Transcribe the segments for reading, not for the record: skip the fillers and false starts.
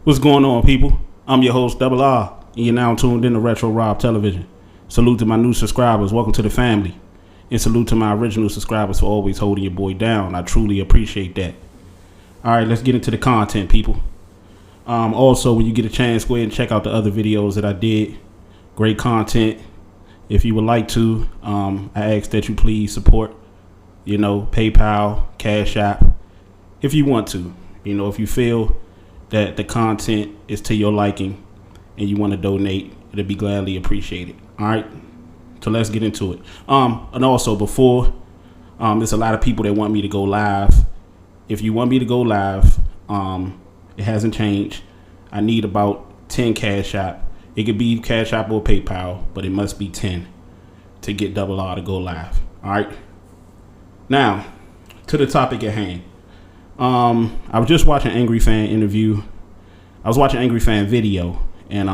What's going on, people? I'm your host, Double R, and you're now tuned in to Retro Rob Television. Salute to my new subscribers. Welcome to the family. And salute to my original subscribers for always holding your boy down. I truly appreciate that. All right, let's get into the content, people. Also, when you get a chance, go ahead and check out the other videos that I did. Great content. If you would like to, I ask that you please support, PayPal, Cash App, if you want to. If you feel that the content is to your liking and you want to donate, it'll be gladly appreciated. All right, so let's get into it. And also before, there's a lot of people that want me to go live. If you want me to go live, it hasn't changed. I need about 10 Cash App. It could be Cash App or PayPal, but it must be 10 to get Double R to go live. All right. Now, to the topic at hand. I was just watching Angry Fan interview. I was watching Angry Fan video, and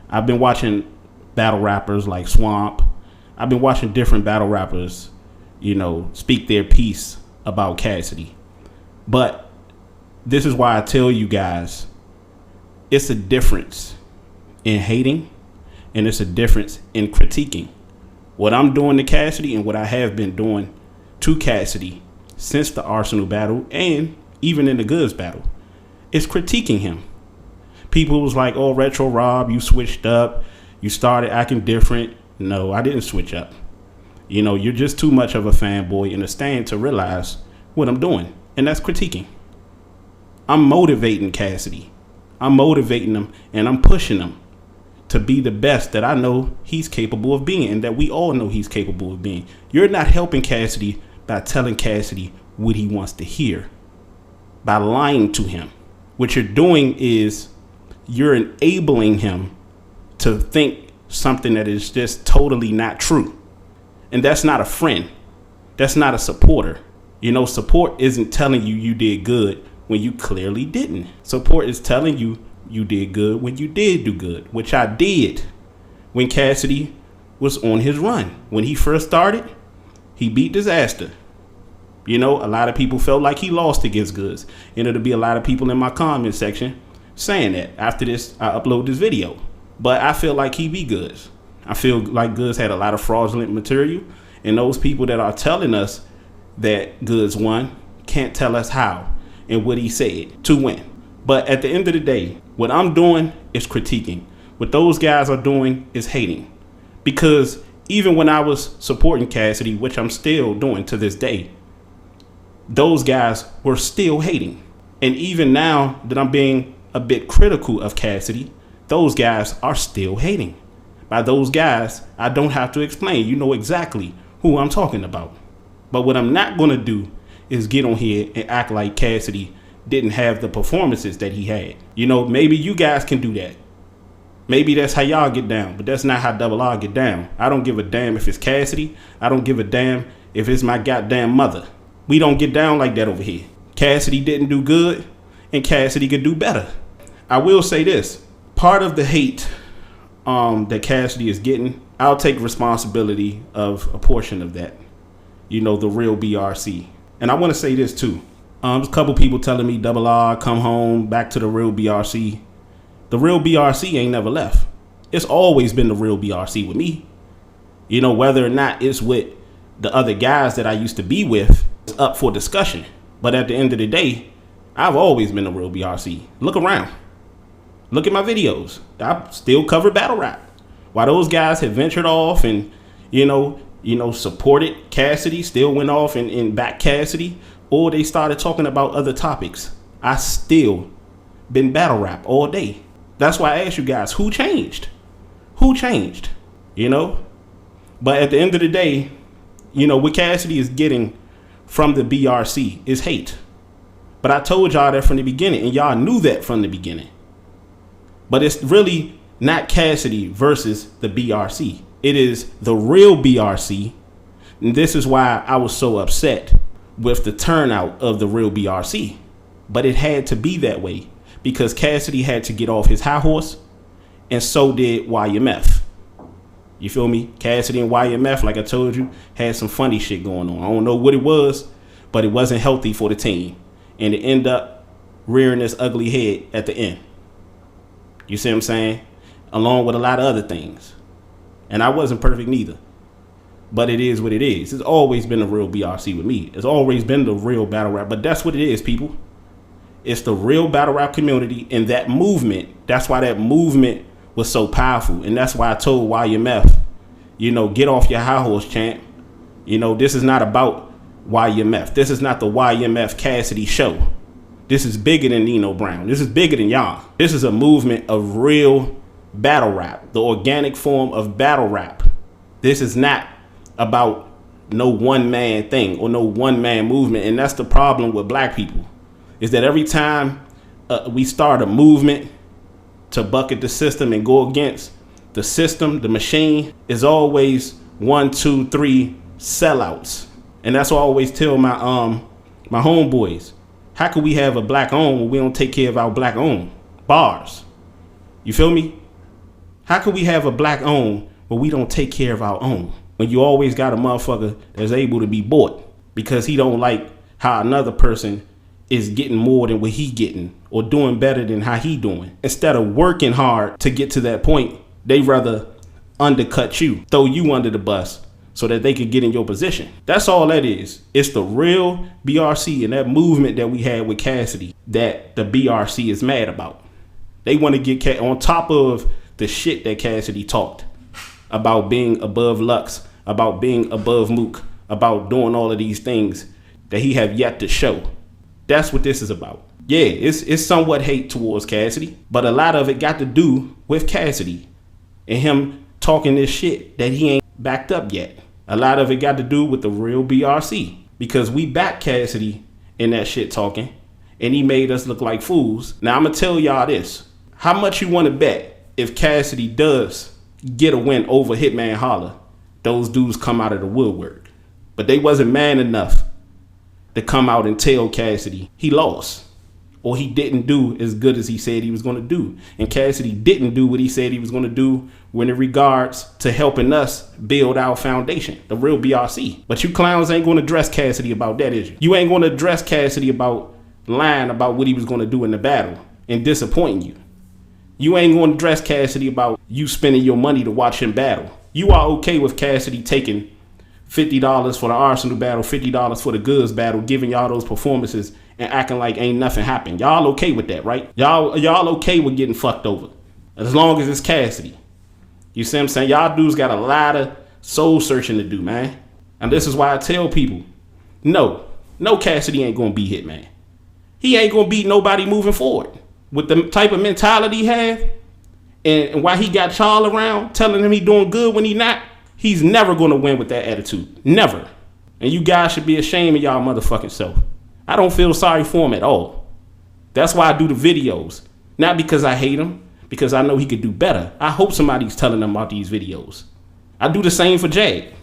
I've been watching battle rappers like Swamp. I've been watching different battle rappers, speak their piece about Cassidy. But this is why I tell you guys, it's a difference in hating, and it's a difference in critiquing. What I'm doing to Cassidy and what I have been doing to Cassidy since the Arsenal battle and even in the Goods battle is critiquing him. People was like, oh, Retro Rob, you switched up. You started acting different. No, I didn't switch up. You're just too much of a fanboy and a stand to realize what I'm doing. And that's critiquing. I'm motivating Cassidy. I'm motivating him and I'm pushing him to be the best that I know he's capable of being and that we all know he's capable of being. You're not helping Cassidy by telling Cassidy what he wants to hear, by lying to him. What you're doing is you're enabling him to think something that is just totally not true. And that's not a friend. That's not a supporter. Support isn't telling you you did good when you clearly didn't. Support is telling you you did good when you did do good, which I did when Cassidy was on his run. When he first started, he beat Disaster. A lot of people felt like he lost against Goods. And it'll be a lot of people in my comment section saying that after this, I upload this video. But I feel like he beat Goods. I feel like Goods had a lot of fraudulent material. And those people that are telling us that Goods won can't tell us how and what he said to win. But at the end of the day, what I'm doing is critiquing. What those guys are doing is hating. Because even when I was supporting Cassidy, which I'm still doing to this day, those guys were still hating. And even now that I'm being a bit critical of Cassidy, those guys are still hating. By those guys, I don't have to explain. You know exactly who I'm talking about. But what I'm not going to do is get on here and act like Cassidy didn't have the performances that he had. Maybe you guys can do that. Maybe that's how y'all get down, but that's not how Double R get down. I don't give a damn if it's Cassidy. I don't give a damn if it's my goddamn mother. We don't get down like that over here. Cassidy didn't do good, and Cassidy could do better. I will say this. Part of the hate that Cassidy is getting, I'll take responsibility of a portion of that. The real BRC. And I want to say this too. There's a couple people telling me, Double R, come home, back to the real BRC. The real BRC ain't never left. It's always been the real BRC with me. Whether or not it's with the other guys that I used to be with, it's up for discussion. But at the end of the day, I've always been the real BRC. Look around. Look at my videos. I still cover battle rap. While those guys had ventured off and, supported Cassidy, still went off and backed Cassidy, or they started talking about other topics, I still been battle rap all day. That's why I asked you guys, who changed? Who changed? But at the end of the day, what Cassidy is getting from the BRC is hate. But I told y'all that from the beginning, and y'all knew that from the beginning. But it's really not Cassidy versus the BRC. It is the real BRC. And this is why I was so upset with the turnout of the real BRC. But it had to be that way because Cassidy had to get off his high horse, and so did YMF. You feel me? Cassidy and YMF, like I told you, had some funny shit going on. I don't know what it was, but it wasn't healthy for the team. And it ended up rearing its ugly head at the end. You see what I'm saying? Along with a lot of other things. And I wasn't perfect neither. But it is what it is. It's always been the real BRC with me. It's always been the real battle rap. But that's what it is, people. It's the real battle rap community and that movement. That's why that movement was so powerful. And that's why I told YMF, you know, get off your high horse, champ. You know, this is not about YMF. This is not the YMF Cassidy show. This is bigger than Nino Brown. This is bigger than y'all. This is a movement of real battle rap, the organic form of battle rap. This is not about no one man thing or no one man movement. And that's the problem with black people, is that every time we start a movement to bucket the system and go against the system, the machine, is always 1, 2, 3 sellouts. And that's what I always tell my homeboys. How can we have a black owned when we don't take care of our black owned bars? You feel me? How can we have a black owned when we don't take care of our own? When you always got a motherfucker that's able to be bought because he don't like how another person is getting more than what he getting or doing better than how he doing. Instead of working hard to get to that point, they rather undercut you, throw you under the bus so that they could get in your position. That's all that is. It's the real BRC and that movement that we had with Cassidy that the BRC is mad about. They want to get on top of the shit that Cassidy talked about, being above Lux, about being above Mook, about doing all of these things that he have yet to show. That's what this is about. Yeah, it's somewhat hate towards Cassidy, but a lot of it got to do with Cassidy and him talking this shit that he ain't backed up yet. A lot of it got to do with the real BRC, because we backed Cassidy in that shit talking and he made us look like fools. Now I'm gonna tell y'all this. How much you want to bet if Cassidy does get a win over Hitman Holla, those dudes come out of the woodwork? But they wasn't man enough to come out and tell Cassidy he lost or he didn't do as good as he said he was going to do. And Cassidy didn't do what he said he was going to do when it regards to helping us build our foundation, the real BRC. But you clowns ain't going to address Cassidy about that, is you? You ain't going to address Cassidy about lying about what he was going to do in the battle and disappointing you. You ain't going to address Cassidy about you spending your money to watch him battle. You are okay with Cassidy taking $50 for the Arsenal battle, $50 for the Goods battle, giving y'all those performances and acting like ain't nothing happened. Y'all okay with that, right? Y'all okay with getting fucked over as long as it's Cassidy. You see what I'm saying? Y'all dudes got a lot of soul searching to do, man. And this is why I tell people, no Cassidy ain't gonna be Hitman. He ain't gonna beat nobody moving forward. With the type of mentality he have and why he got y'all around telling him he doing good when he not, he's never gonna win with that attitude. Never. And you guys should be ashamed of y'all motherfucking self. I don't feel sorry for him at all. That's why I do the videos. Not because I hate him, because I know he could do better. I hope somebody's telling him about these videos. I do the same for Jag.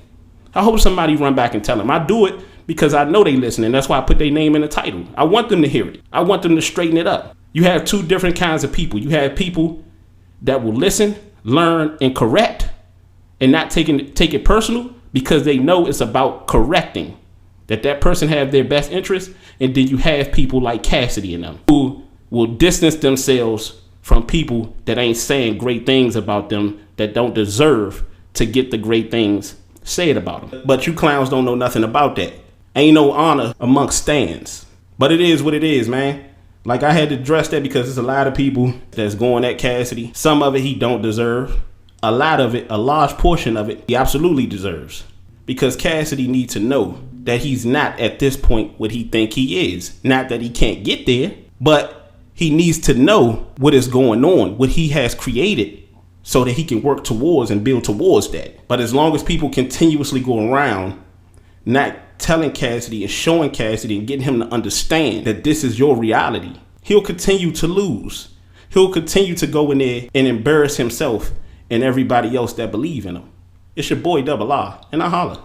I hope somebody run back and tell him. I do it because I know they listening. That's why I put their name in the title. I want them to hear it. I want them to straighten it up. You have two different kinds of people. You have people that will listen, learn, and correct, and not take it personal because they know it's about correcting, that person have their best interest. And then you have people like Cassidy and them who will distance themselves from people that ain't saying great things about them, that don't deserve to get the great things said about them. But you clowns don't know nothing about that. Ain't no honor amongst stands. But it is what it is, man. Like, I had to address that because there's a lot of people that's going at Cassidy. Some of it he don't deserve. A lot of it, a large portion of it, he absolutely deserves. Because Cassidy needs to know that he's not at this point what he think he is. Not that he can't get there, but he needs to know what is going on, what he has created, so that he can work towards and build towards that. But as long as people continuously go around not telling Cassidy and showing Cassidy and getting him to understand that this is your reality, he'll continue to lose. He'll continue to go in there and embarrass himself and everybody else that believe in him. It's your boy Double R, and I holla.